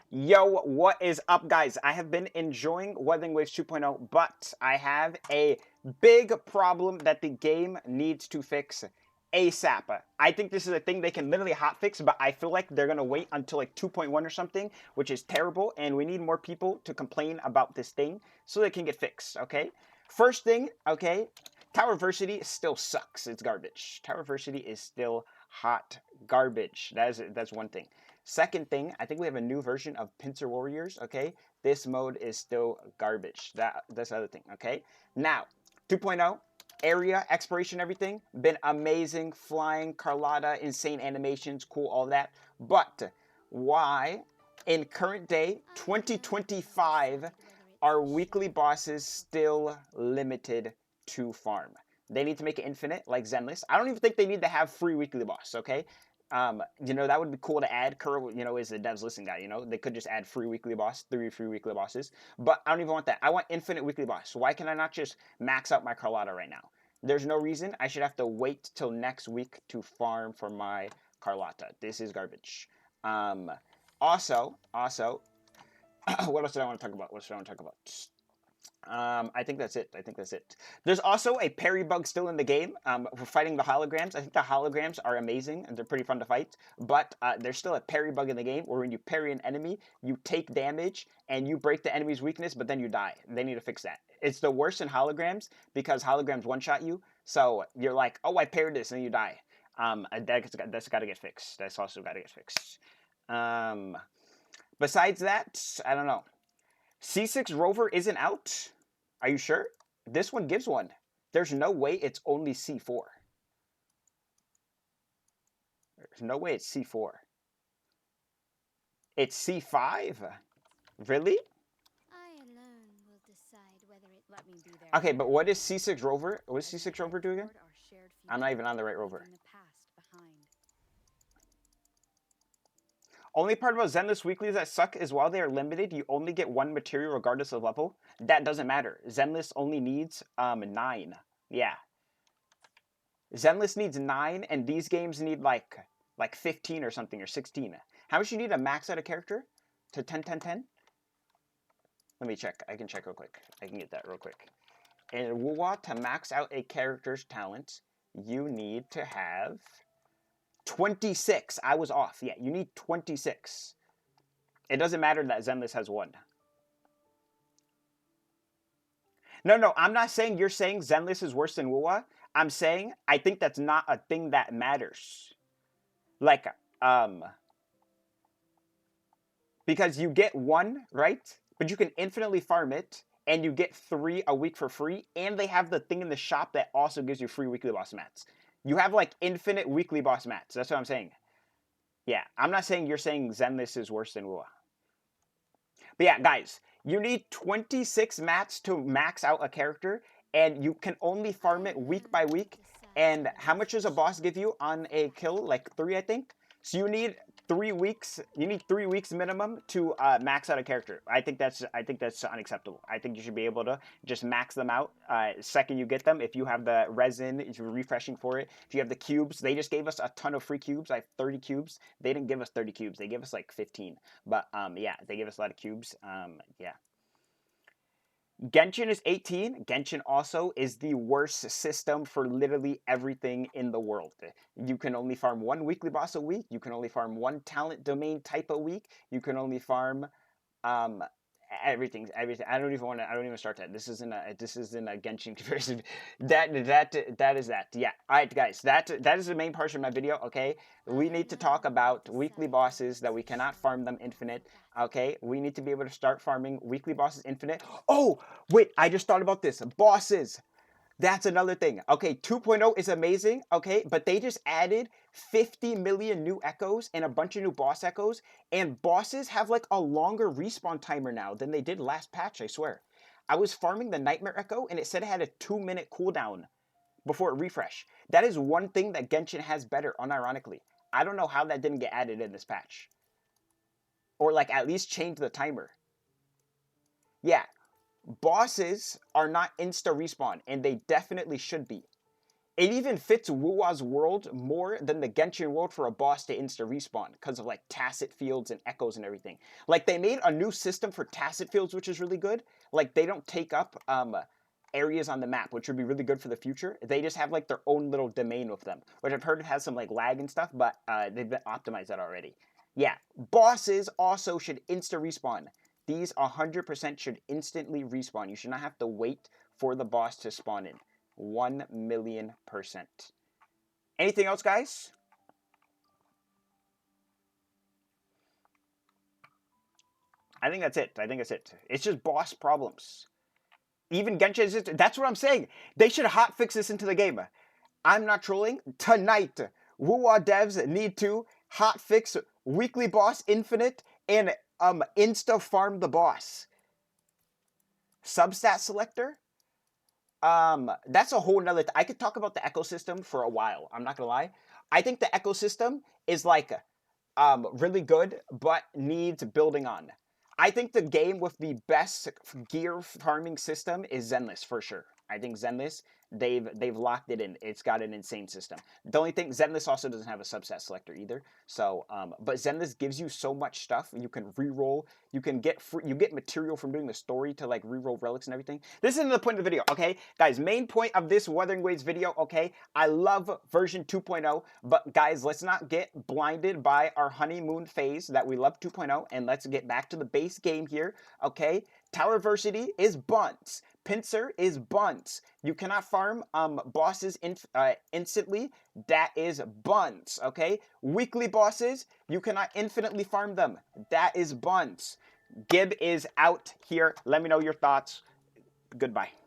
Yo, what is up, guys? I have been enjoying Wuthering Waves 2.0, but I have a big problem that the game needs to fix ASAP. I think this is a thing they can literally hotfix, but I feel like they're going to wait until like 2.1 or something, which is terrible, and we need more people to complain about this thing so they can get fixed, okay? First thing, okay, Tower Versity still sucks. It's garbage. Tower Versity is still hot garbage. That's one thing. Second thing, I think we have a new version of Pincer Warriors, okay? This mode is still garbage. That's the other thing, okay? Now, 2.0, area, exploration, everything, been amazing. Flying, Carlotta, insane animations, cool, all that. But why, in current day, 2025, are weekly bosses still limited to farm? They need to make it infinite, like Zenless. I don't even think they need to have free weekly boss, okay? That would be cool to add. Kerr, is the devs listen guy, They could just add free weekly boss, 3 free weekly bosses. But I don't even want that. I want infinite weekly boss. So why can I not just max out my Carlotta right now? There's no reason I should have to wait till next week to farm for my Carlotta. This is garbage. Also, what else did I want to talk about? I think that's it. There's also a Parry Bug still in the game. For fighting the holograms. I think the holograms are amazing and they're pretty fun to fight. But there's still a Parry Bug in the game where when you parry an enemy, you take damage and you break the enemy's weakness, but then you die. They need to fix that. It's the worst in holograms because holograms one-shot you. So you're like, oh, I parried this, and you die. That's got to get fixed. That's also got to get fixed. Besides that, I don't know. C6 Rover isn't out? Are you sure? This one gives one. There's no way it's only C4. There's no way it's C4. It's C5? Really? I alone will decide whether it let me be there. Okay, but what is C6 Rover? What does C6 Rover do again? I'm not even on the right rover. Only part about Zenless weeklies that suck is while they are limited, you only get one material regardless of level. That doesn't matter. Zenless only needs 9. Yeah. Zenless needs 9, and these games need like 15 or something, or 16. How much you need to max out a character? To 10, 10, 10? Let me check. I can check real quick. I can get that real quick. In WoWA, to max out a character's talent, you need to have 26. I was off. Yeah, you need 26. It doesn't matter that Zenless has 1. No, I'm not saying you're saying Zenless is worse than WoWA. I'm saying I think that's not a thing that matters. Like, because you get 1, right? But you can infinitely farm it, and you get 3 a week for free, and they have the thing in the shop that also gives you free weekly boss mats. You have like infinite weekly boss mats. That's what I'm saying. Yeah, I'm not saying you're saying Zenless is worse than WoWA. But yeah, guys, you need 26 mats to max out a character, and you can only farm it week by week. And how much does a boss give you on a kill? Like 3, I think. So you need 3 weeks. You need 3 weeks minimum to max out a character. I think that's unacceptable. I think you should be able to just max them out second you get them. If you have the resin, if you're refreshing for it, if you have the cubes, they just gave us a ton of free cubes. I have 30 cubes. They didn't give us 30 cubes. They gave us like 15. But yeah, they gave us a lot of cubes. Yeah. Genshin is 18. Genshin also is the worst system for literally everything in the world. You can only farm 1 weekly boss a week. You can only farm 1 talent domain type a week. You can only farm um, everything. I don't even start that. This isn't a Genshin comparison. That is that. Yeah. All right, guys. That is the main portion of my video. Okay. We need to talk about weekly bosses that we cannot farm them infinite. Okay. We need to be able to start farming weekly bosses infinite. Oh wait! I just thought about this. Bosses. That's another thing. Okay, 2.0 is amazing, okay, but they just added 50 million new echoes and a bunch of new boss echoes, and bosses have like a longer respawn timer now than they did last patch, I swear. I was farming the Nightmare Echo, and it said it had a 2-minute cooldown before it refresh. That is one thing that Genshin has better, unironically. I don't know how that didn't get added in this patch. Or like at least change the timer. Yeah, bosses are not insta respawn, and they definitely should be. It even fits Wuwa's world more than the Genshin world for a boss to insta respawn because of like tacit fields and echoes and everything. Like they made a new system for tacit fields, which is really good. Like they don't take up areas on the map, which would be really good for the future. They just have like their own little domain with them, which I've heard has some like lag and stuff, but they've been optimized that already. Yeah, bosses also should insta respawn. These 100% should instantly respawn. You should not have to wait for the boss to spawn in. 1,000,000%. Anything else, guys? I think that's it. I think that's it. It's just boss problems. Even Genshin is just, that's what I'm saying. They should hotfix this into the game. I'm not trolling. Tonight, Wuwa devs need to hotfix weekly boss infinite and insta farm the boss. Substat selector? That's a whole nother I could talk about the ecosystem for a while. I'm not gonna lie. I think the ecosystem is like really good, but needs building on. I think the game with the best gear farming system is Zenless for sure. I think Zenless, they've locked it in. It's got an insane system. The only thing, Zenless also doesn't have a subset selector either. So, but Zenless gives you so much stuff. You can reroll. You can get you get material from doing the story to like reroll relics and everything. This isn't the point of the video, okay, guys. Main point of this Wuthering Waves video, okay. I love version 2.0, but guys, let's not get blinded by our honeymoon phase that we love 2.0, and let's get back to the base game here, okay. Tower Versity is bunts. Pincer is bunts. You cannot farm bosses instantly. That is bunts, okay? Weekly bosses, you cannot infinitely farm them. That is bunts. Gib is out here. Let me know your thoughts. Goodbye.